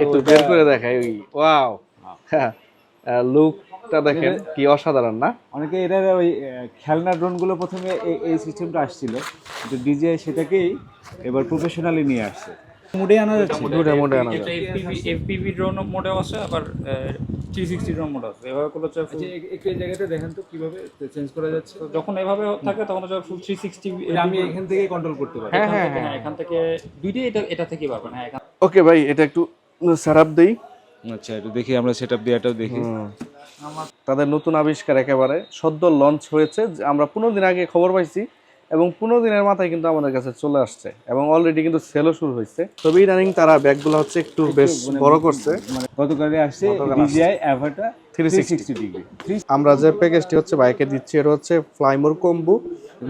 একটু বের করে দেখাই ওই ওয়াও লুকটা দেখেন কি অসাধারণ না। অনেকে এটার ওই খেলনা ড্রোনগুলো প্রথমে এই সিস্টেমটা আসছিল, কিন্তু ডিজে সেটাকেই এবার প্রফেশনালি নিয়ে আসছে। মুডে আনা যাচ্ছে। দুটা মোডে আনা এটা যায়। এফপিভি ড্রোন মোডেও আছে, আবার 360 ড্রোন মোড আছে। এভাবে করলে হচ্ছে আচ্ছা, একটু এই জায়গাতে দেখেন তো কিভাবে চেঞ্জ করা যাচ্ছে। যখন এভাবে থাকে তখন হচ্ছে ফুল 360। এটা আমি এখান থেকে কন্ট্রোল করতে পারি। হ্যাঁ, এখান থেকে দুইটাই এটা থেকেই পারবেন। হ্যাঁ, এখান ওকে ভাই, এটা একটু সেটআপ দেই। আচ্ছা, একটু দেখি, আমরা সেটআপ দেওয়াটাও দেখি। তাদের নতুন আবিষ্কার একেবারে সদ্য লঞ্চ হয়েছে, যে আমরা 15 দিন আগে খবর পাইছি এবং 15 দিনের মাথায় কিন্তু আমাদের কাছে চলে আসছে এবং অলরেডি কিন্তু সেলও শুরু হয়েছে। তবে ইদানিং তারা ব্যাগগুলো হচ্ছে একটু বেশ বড় করছে। মানে গতকালে আসছে ডিজিআই অ্যাভাটা 360 ডিগ্রি। আমরা যে প্যাকেজটি হচ্ছে বাইকে দিচ্ছি, এটা হচ্ছে Fly More combo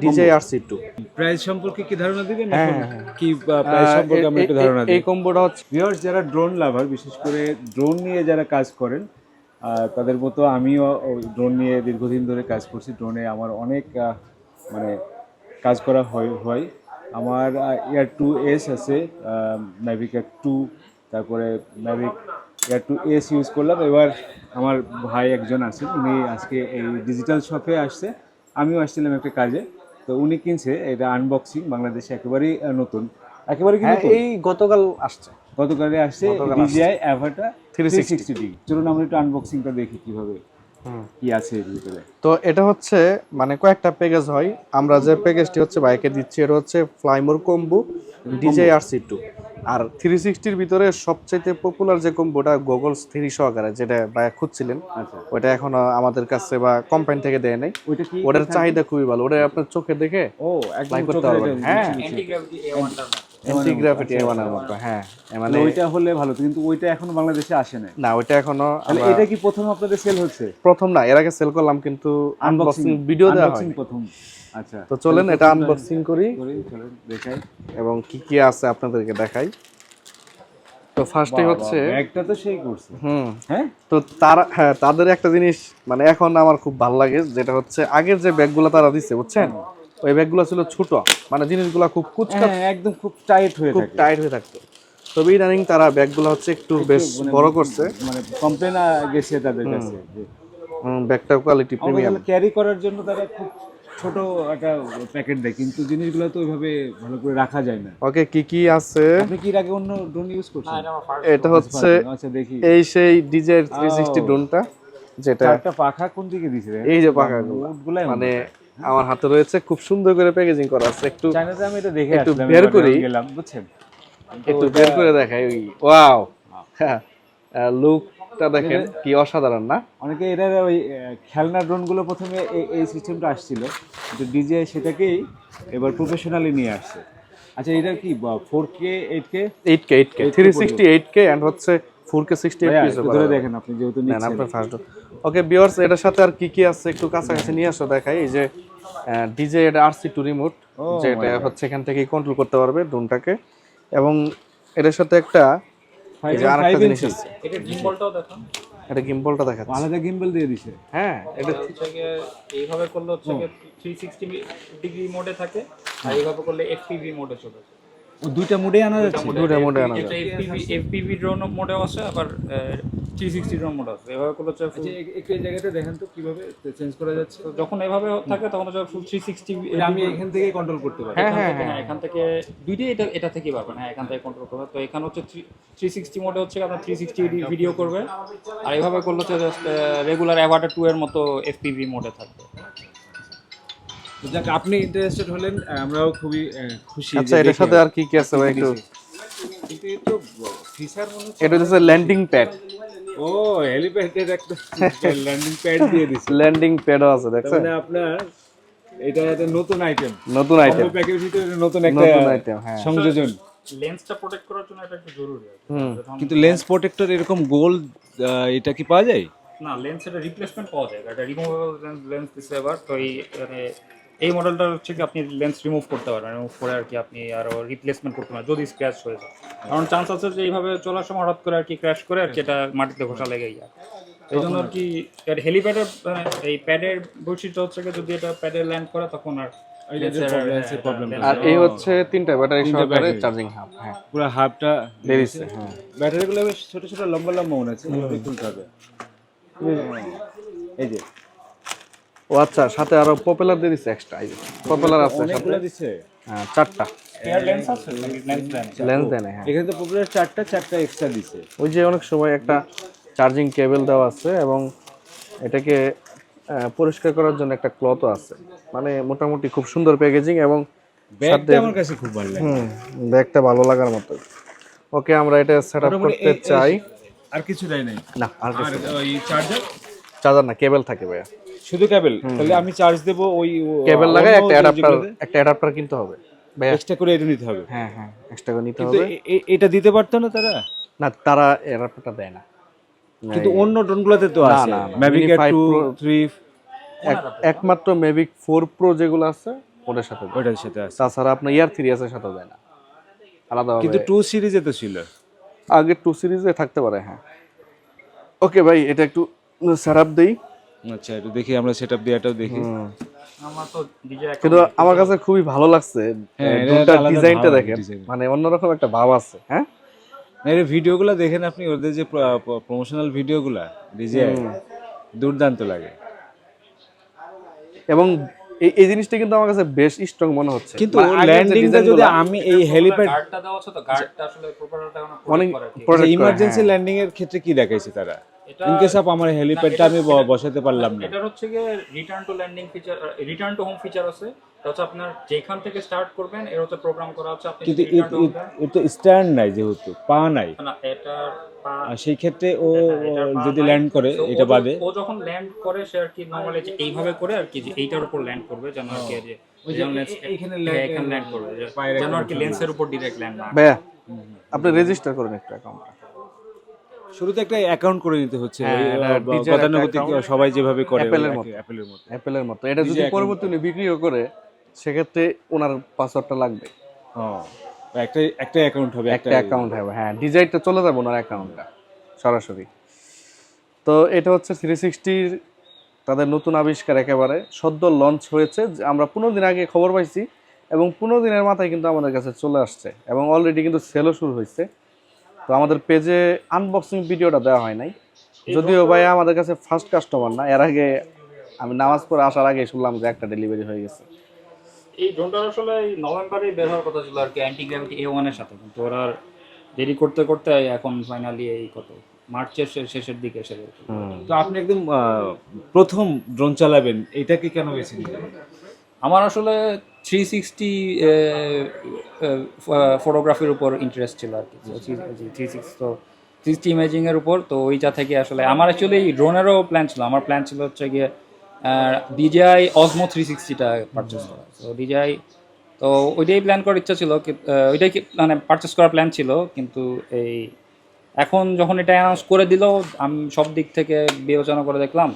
DJ RC2। Price সম্পর্কে কি ধারণা দিবেন? হ্যাঁ, এখন হ্যাঁ। কি প্রাইস সম্পর্কে আমরা একটু ধারণা দিই। এই কম্বোটা হচ্ছে ভিউয়ার্স, যারা ড্রোন লাভার, বিশেষ করে ড্রোন নিয়ে যারা কাজ করেন, তাদের মতো আমিও ড্রোন নিয়ে দীর্ঘদিন ধরে কাজ করছি। ড্রোনে আমার অনেক মানে কাজ করা হয়। আমার এয়ার 2S আছে, ম্যাভিক এয়ার 2, তারপরে ম্যাভিক এয়ার 2S ইউজ করলাম। এবার আমার ভাই একজন আছেন, উনি আজকে এই ডিজিটাল শপে আসছে, আমিও আসছিলাম একটা কাজে, তো উনি কিনছে। এটা আনবক্সিং, বাংলাদেশে একেবারেই নতুন, একেবারে কি নতুন। এই গতকাল আসছে। গতকালে আসছে ডিজিআই অ্যাভাটা 360 ডিগ্রি। চলুন আমরা একটু আনবক্সিংটা দেখি কিভাবে কি আছে এর ভিতরে। তো এটা হচ্ছে মানে কয়েকটা প্যাকেজ হয়। আমরা যে প্যাকেজটি হচ্ছে বাইকে দিচ্ছি, এটা হচ্ছে ফ্লাইমোর কম্বো ডিজে RC2। আর 360-র ভিতরে সবচেয়ে পপুলার যে কম্বোটা গোগলস 3 সহকারে, যেটা বাইক খুঁজছিলেন, আচ্ছা, ওটা এখনো আমাদের কাছে বা কোম্পানি থেকে দেয় নাই। ওইটা কি? ওটার চাহিদা খুবই ভালো, ওটা আপনার চোখে দেখে ও, একদম লাইক করতে চোখের পারবেন। এটা হ্যাঁ, অ্যান্টি গ্র্যাভিটি A1টার মতো। অ্যান্টি গ্র্যাভিটি A1 এর মতো। হ্যাঁ, মানে ওইটা হলে ভালো, কিন্তু ওইটা এখনো বাংলাদেশে আসে নাই। না, ওইটা এখনো তাহলে এটা কি প্রথম আপনাদের সেল হচ্ছে? প্রথম না, এর আগে সেল করলাম, কিন্তু আনবক্সিং ভিডিও দেওয়া হয়। প্রথম। আচ্ছা, তো চলেন এটা আনবক্সিং করি চলেন দেখাই। এবং কি কি আছে আপনাদেরকে দেখাই। তো ফার্স্টে হচ্ছে ব্যাগটা তো সেই করছে। হ্যাঁ, তো তারা, হ্যাঁ, তাদের একটা জিনিস মানে এখন আমার খুব ভালো লাগে, যেটা হচ্ছে আগের যে ব্যাগগুলো তারা দিচ্ছে, বুঝছেন, ওই ব্যাগগুলো ছিল ছোট, মানে জিনিসগুলো খুব কুচকা, হ্যাঁ, একদম খুব টাইট হয়ে খুব থাকে। টাইট হয়ে থাকতো। তবে ইদানিং তারা ব্যাগগুলো হচ্ছে একটু বেশ বড় করছে, মানে কমপ্লেন গেছে তাদের কাছে যে ব্যাগটার কোয়ালিটি প্রিমিয়াম। ক্যারি করার জন্য তারা খুব ছোট একটা প্যাকেট দেয়, কিন্তু জিনিসগুলো তো ওইভাবে ভালো করে রাখা যায় না। ওকে, কি কি আছে? আপনি কি এর আগে অন্য ড্রোন ইউজ করছেন? এটা হচ্ছে আচ্ছা, দেখি। এই সেই ডিজে 360 ড্রোনটা, যেটা একটা পাখা কোন দিকে দিছে? এই যে পাখাগুলো মানে আমার হাতে রয়েছে, খুব সুন্দর করে প্যাকেজিং করা আছে। একটু চায়নাতে আমি এটা দেখে একটু আসলাম, বের করি, গেলাম, বুঝছেন। একটু বের করে দেখাই ওই ওয়াও লুকটা দেখেন কি অসাধারণ না। অনেকে এটার ওই খেলনা ড্রোনগুলো প্রথমে এই সিস্টেমটা আসছিল, কিন্তু ডিজে সেটাকেই এবার প্রফেশনালি নিয়ে আসছে। আচ্ছা, এটা কি 4K 8K 8K 360 8K and হচ্ছে 4K 60 fps ধরে দেখেন আপনি, যেহেতু নেন নিচ্ছেন। আপনার ফার্স্ট। ওকে ভিউয়ার্স, এটার সাথে আর কি কি আছে একটু কাছাকাছি নিয়ে আসো দেখাই। এই যে ডিজে RC2 রিমোট, যেটা হচ্ছে এখান থেকে কন্ট্রোল করতে পারবে ড্রোনটাকে, এবং এটার সাথে একটা এই যে আরেকটা জিনিস আছে, এটা গিম্বলটাও দেখুন। এটা গিম্বলটা দেখাচ্ছে। আলাদা গিম্বল দিয়ে দিছে। হ্যাঁ, এটা হচ্ছে গিয়ে এইভাবে করলে হচ্ছে গিয়ে 360 ডিগ্রি মোডে থাকে, আর এইভাবে করলে এফপিভি মোডে চলে যায়। ও, দুইটা মুডে আনা যাচ্ছে। দুটা মোডে আনা এটা যায়। এফপিভি ড্রোন মোডেও আছে, আবার 360 ড্রোন মোড আছে। এভাবে করলে হচ্ছে আচ্ছা, একটু এই জায়গাতে দেখেন তো কিভাবে চেঞ্জ করা যাচ্ছে। যখন এভাবে থাকে তখন হচ্ছে ফুল 360। এটা আমি এখান থেকে কন্ট্রোল করতে পারি। হ্যাঁ, এখান থেকে দুইটাই এটা থেকেই পারবেন। হ্যাঁ, এখান থেকে কন্ট্রোল করবে। তো এখানে হচ্ছে 360 মোডে হচ্ছে আপনার 360 ভিডিও করবে, আর এইভাবে করলে হচ্ছে রেগুলার অ্যাভাটার 2 এর মতো এফপিভি মোডে থাকবে। যাক, আপনি ইন্টারেস্টেড হলেন, আমরাও খুবই খুশি। আচ্ছা, এটার সাথে আর কি কি আছে ভাই একটু? কিন্তু এই তো ফিচার মনে হচ্ছে। এটা হচ্ছে ল্যান্ডিং প্যাড। ও, হেলিপ্যাডের একটা ল্যান্ডিং প্যাড দিয়ে দিছে। ল্যান্ডিং প্যাডও আছে, দেখছেন? মানে আপনার এটা একটা নতুন আইটেম, নতুন আইটেম, প্যাকের ভিতরে নতুন একটা নতুন আইটেম। হ্যাঁ, সংযোজন। লেন্সটা প্রোটেক্ট করার জন্য এটা একটু জরুরি আছে। কিন্তু লেন্স প্রোটেক্টর এরকম গোল, এটা কি পাওয়া যায়? না, লেন্স এটা রিপ্লেসমেন্ট পাওয়া যায়, এটা রিমুভেবল লেন্স দিচ্ছে এবার। তো এই মডেলটা হচ্ছে কি আপনি লেন্স রিমুভ করতে পারবেন, রিমুভ করে আর কি আপনি আরো রিপ্লেসমেন্ট করতে পারেন যদি স্ক্র্যাচ হয়ে যায়। কারণ চান্স আছে যে এইভাবে চলার সময় হঠাৎ করে আর কি ক্র্যাশ করে আর কি এটা মাটিতে ঘষা লেগে যায়। এই জন্য আর কি হেলিপ্যাডের এই প্যাডের বৈশিষ্ট্য হচ্ছে কি যদি এটা প্যাডে ল্যান্ড করে তখন আর লেন্সের প্রবলেম আর এই হচ্ছে তিনটা ব্যাটারি তিনটা সহকারে battery। Charging hub. হ্যাঁ, পুরো হাফটা বেরিয়েছে। হ্যাঁ, ব্যাটারিগুলো বেশ ছোট ছোট লম্বা লম্বা মনে আছে, এগুলো খুলতে হবে। এই যে ও আচ্ছা, সাথে আরো পপুলার দিয়ে দিচ্ছে এক্সট্রা। এই পপুলার আছে সাথে। অনেকগুলো দিছে। হ্যাঁ, 4টা এয়ার লেন্স আছে লেন্স দেন। লেন্স দেয় না। হ্যাঁ, এখানে তো পপুলার চারটা এক্সট্রা দিছে। ওই যে অনেক সময় একটা চার্জিং কেবল দেওয়া আছে এবং এটাকে পরিষ্কার করার জন্য একটা ক্লথও আছে। মানে মোটামুটি খুব সুন্দর প্যাকেজিং এবং ব্যাগটা আমার কাছে খুব ভালো লাগে। ব্যাগটা ভালো লাগার মতো। ওকে, আমরা এটা সেট আপ করতে চাই। আর কিছু নাই নাই। না, আর আর ওই চার্জার, চার্জার না, কেবল থাকে ভাইয়া। শুধু কেবল। তাহলে আমি চার্জ দেব ওই কেবল লাগায় একটা অ্যাডাপ্টার কিনতে হবে ভাইয়া। এক্সট্রা করে এটা নিতে হবে। হ্যাঁ হ্যাঁ, এক্সট্রা করে নিতে কিন্তু হবে। এটা দিতে পারতো না তারা? না, তারা অ্যাডাপ্টারটা দেয় না। কিন্তু অন্য ড্রোনগুলোতে তো আছে, না, ম্যাভিক Mini 5 2 Pro 3 একমাত্র মেভিক 4 প্রো যেগুলো আছে ওটার সাথে দেয়। ওটার সাথে আছে। তাছাড়া আপনার ইয়ার 3s এর সাথে দেয় না আলাদা। কিন্তু 2 সিরিজে তো ছিল। আগে 2 সিরিজে থাকতে পারে। হ্যাঁ, ওকে ভাই, এটা একটু সেটআপ দেই। আচ্ছা, একটু দেখি আমরা সেটআপ দিয়াটাও দেখি। আমার তো ডিজে কিন্তু আমার কাছে খুবই ভালো লাগছে হ্যাঁ, এটা ড্রোনটার আলাদা ডিজাইনটা ভাব, দেখেন, design। মানে অন্যরকম একটা ভাব আছে। হ্যাঁ, এর ভিডিওগুলো দেখেন আপনি, ওদের যে প্রমোশনাল ভিডিওগুলো ডিজে দুর্দান্ত লাগে। এবং এই জিনিসটা কিন্তু আমার কাছে বেশ স্ট্রং মনে হচ্ছে। কিন্তু মানে আগের যে ল্যান্ডিংটা যদি ডিজাইনগুলো আমি এই হেলিপ্যাড গার্ডটা দেওয়া আছে তো গার্ডটা আসলে প্রপারটা অনেক করে আর কি। protect করে, ইমার্জেন্সি হ্যাঁ। ল্যান্ডিং এর ক্ষেত্রে কি দেখাইছে তারা? এটা- ইন কেস অফ আমার হেলিপ্যাডটা আমি বসাতে পারলাম না। এটার হচ্ছে গিয়ে return to landing feature, return to home feature আছে। এটা হচ্ছে আপনার যেখান থেকে স্টার্ট করবেন এর হচ্ছে প্রোগ্রাম করা আছে আপনি কিন্তু রিটার্ন টু হোম এর তো স্ট্যান্ড নাই, যেহেতু পা নাই, না এটা আর সেই ক্ষেত্রে ও এটার পা যদি নাই। ল্যান্ড করে তো এটা বাদে, ও যখন ল্যান্ড করে সে আর কি নরমালি এইভাবে করে আর কি যে এইটার উপর ল্যান্ড করবে যেন আর কি যে যেমন এইখানে এখানে ল্যান্ড করবে যেন আর কি লেন্সের উপর ডাইরেক্ট ল্যান্ড না। ভাইয়া, আপনি রেজিস্টার করেন একটা অ্যাকাউন্ট। শুরুতে একটা অ্যাকাউন্ট করে নিতে হচ্ছে। হ্যাঁ, ওই, এটা DJ র গতানুগতিক একটা account, সবাই যেভাবে করে Apple এর মতো। অ্যাপেলের মতো। অ্যাপেলের মতো। এটা যদি পরবর্তী উনি বিক্রিও করে সেক্ষেত্রে ওনার পাসওয়ার্ডটা লাগবে। হ্যাঁ, একটা অ্যাকাউন্ট হবে, একটা অ্যাকাউন্ট হবে। হ্যাঁ, ডিজাইনটা চলে যাবে ওনার অ্যাকাউন্টটা সরাসরি। তো এটা হচ্ছে 360 তাদের নতুন আবিষ্কার, একেবারে সদ্য লঞ্চ হয়েছে। আমরা 15 দিন আগে খবর পাইছি এবং 15 দিনের মাথায় কিন্তু আমাদের কাছে চলে আসছে এবং অলরেডি কিন্তু সেলও শুরু হয়েছে। তো আমাদের পেজে আনবক্সিং ভিডিওটা দেওয়া হয় নাই, যদিও ভাই আমাদের কাছে ফার্স্ট কাস্টমার না। এর আগে আমি নামাজ পড়ে আসার আগে শুনলাম যে একটা ডেলিভারি হয়ে গেছে। এই ড্রোনটা আসলে এই নভেম্বরে বের হওয়ার কথা ছিল আর কি অ্যান্টি গ্র্যাভিটি A1 এর সাথে, কিন্তু ওরা আর দেরি করতে করতে এখন ফাইনালি এই কত মার্চের শেষের দিকে এসে গেছে। তো আপনি একদম প্রথম ড্রোন চালাবেন, এটাকে কেন বেছে নিলেন? আমার আসলে 360 ফটোগ্রাফির উপর ইন্টারেস্ট ছিল আর কি। 360 তো 360 ইমেজিংয়ের উপর, তো ওইটা থেকে আসলে আমার অ্যাকচুয়ালি ড্রোনেরও প্ল্যান ছিল। আমার প্ল্যান ছিল হচ্ছে গিয়ে DJI Osmo 360টা পারচেস করা। তো DJI, তো ওইটাই প্ল্যান করার ইচ্ছা ছিল, ওইটাই মানে পারচেস করার প্ল্যান ছিল। কিন্তু এই এখন যখন এটা অ্যানাউন্স করে দিল আমি সব দিক থেকে বিবেচনা করে দেখলাম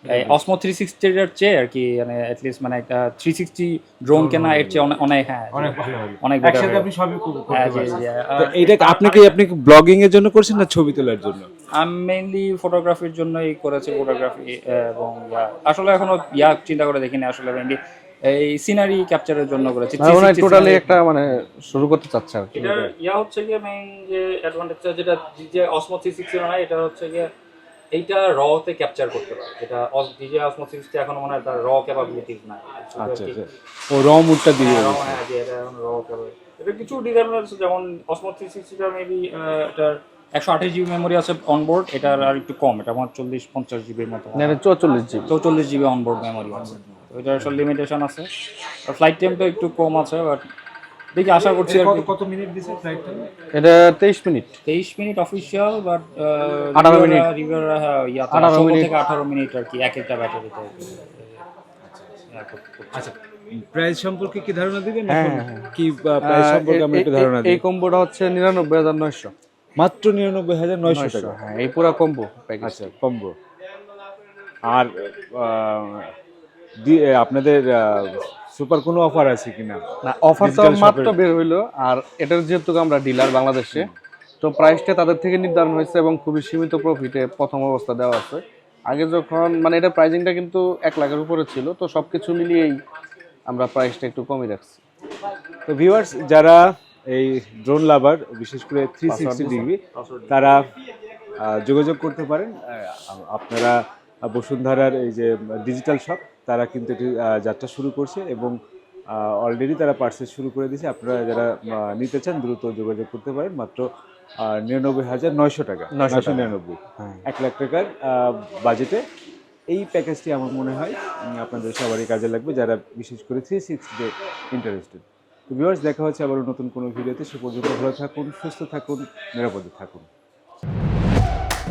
এই Osmo 360 এর চেয়ে আর কি মানে অ্যাটলিস্ট মানে একটা 360 ড্রোন কেনা এর চেয়ে অনেক হ্যাঁ অনেক ভালো হবে। অনেক better একসাথে হবে। আপনি সবই করতে হ্যাঁ, জি, পারবেন। জি, তো আর এইটা আপনি কি ব্লগিং এর জন্য করছেন না ছবি তোলার জন্য? আমি মেইনলি ফটোগ্রাফির জন্যই করেছি, ফটোগ্রাফি এবং আসলে এখনো চিন্তা করে দেখিনি আসলে মেইনলি এই সিনারি ক্যাপচারের জন্য করেছি। টোটালি একটা মানে শুরু করতে চাচ্ছে আর কি। এটা হচ্ছে গিয়ে মেইন যে অ্যাডভান্টেজটা যেটা যে Osmo 360 এর নাই, এটা হচ্ছে গিয়ে এইটা র তে ক্যাপচার করতে পারে, যেটা DJI Osmo 360 এখনো মনে হয় তার র ক্যাপাবিলিটিস নাই। আচ্ছা আচ্ছা, ও র মুডটা দিয়ে হ্যাঁ, যে এটা এখন র ক্যাপাবিলিটি। এটা কিছু ডিজাইন আছে যেমন Osmo 360 টা মেবি এটার 128 জিবি মেমোরি আছে অনবোর্ড, এটার আর একটু কম, এটা আমার 40-50 জিবির মতো, না, এটা 44 জিবি। 44 জিবি অনবোর্ড মেমোরি আছে। তো এটার আসলে লিমিটেশন আছে, আর ফ্লাইট টাইমটা একটু কম আছে, বাট দেখি আশা করছি আর কি। কত মিনিট দিছে ফ্লাইট টাইম? এটা 23 minute. 23 minute official, but 18 minute. রিভিউর 18 মিনিট থেকে 18 মিনিট আর কি এক একটা ব্যাটারিতে। আচ্ছা, প্রাইস সম্পর্কে কি ধারণা দিবেন? হ্যাঁ, কি প্রাইস সম্পর্কে আমরা একটু ধারণা এই দিই। কম্বোটা হচ্ছে 99,900 মাত্র 99,900 টাকা। হ্যাঁ, এই পুরো কম্বো প্যাকেজ। আচ্ছা, কম্বো। আর আপনাদের সুপার কোনো অফার আছে কিনা? না, অফার তো মাত্র বের হইলো, আর এটার যেহেতু আমরা ডিলার বাংলাদেশে, তো প্রাইসটা তাদের থেকে নির্ধারণ হয়েছে এবং খুবই সীমিত প্রফিটে প্রথম অবস্থা দেওয়া আছে। আগে যখন মানে এটা প্রাইজিংটা কিন্তু 1 লাখের উপরে ছিল, তো সবকিছু মিলিয়েই আমরা প্রাইসটা একটু কমই রাখছি। তো ভিউয়ার্স, যারা এই ড্রোন লাভার, বিশেষ করে 360 ডিগ্রি, তারা যোগাযোগ করতে পারেন। আপনারা বসুন্ধরার এই যে ডিজিটাল শপ, তারা কিন্তু এটি যাত্রা শুরু করছে এবং অলরেডি তারা পার্সেস শুরু করে দিয়েছে। আপনারা যারা নিতে চান দ্রুত যোগাযোগ করতে পারেন। মাত্র 99,900 টাকা, 999, 1 লাখ টাকার বাজেটে এই প্যাকেজটি আমার মনে হয় আপনাদের সবারই কাজে লাগবে, যারা বিশেষ করে 360-তে ইন্টারেস্টেড। তো ভিউয়ার্স, দেখা হচ্ছে আবার নতুন কোনো ভিডিওতে। সে পর্যন্ত ভালো থাকুন, সুস্থ থাকুন, নিরাপদে থাকুন।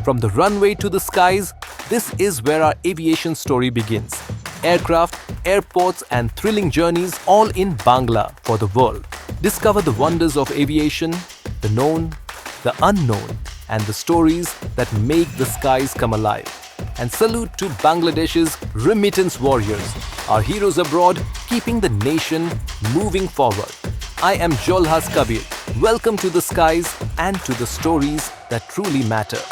From the runway to the skies, this is where our aviation story begins. Aircraft, airports, and thrilling journeys all in Bangla for the world. Discover the wonders of aviation, the known, the unknown, and the stories that make the skies come alive. And salute to Bangladesh's remittance warriors, our heroes abroad, keeping the nation moving forward. I am Jolhas Kabir. Welcome to the skies and to the stories that truly matter.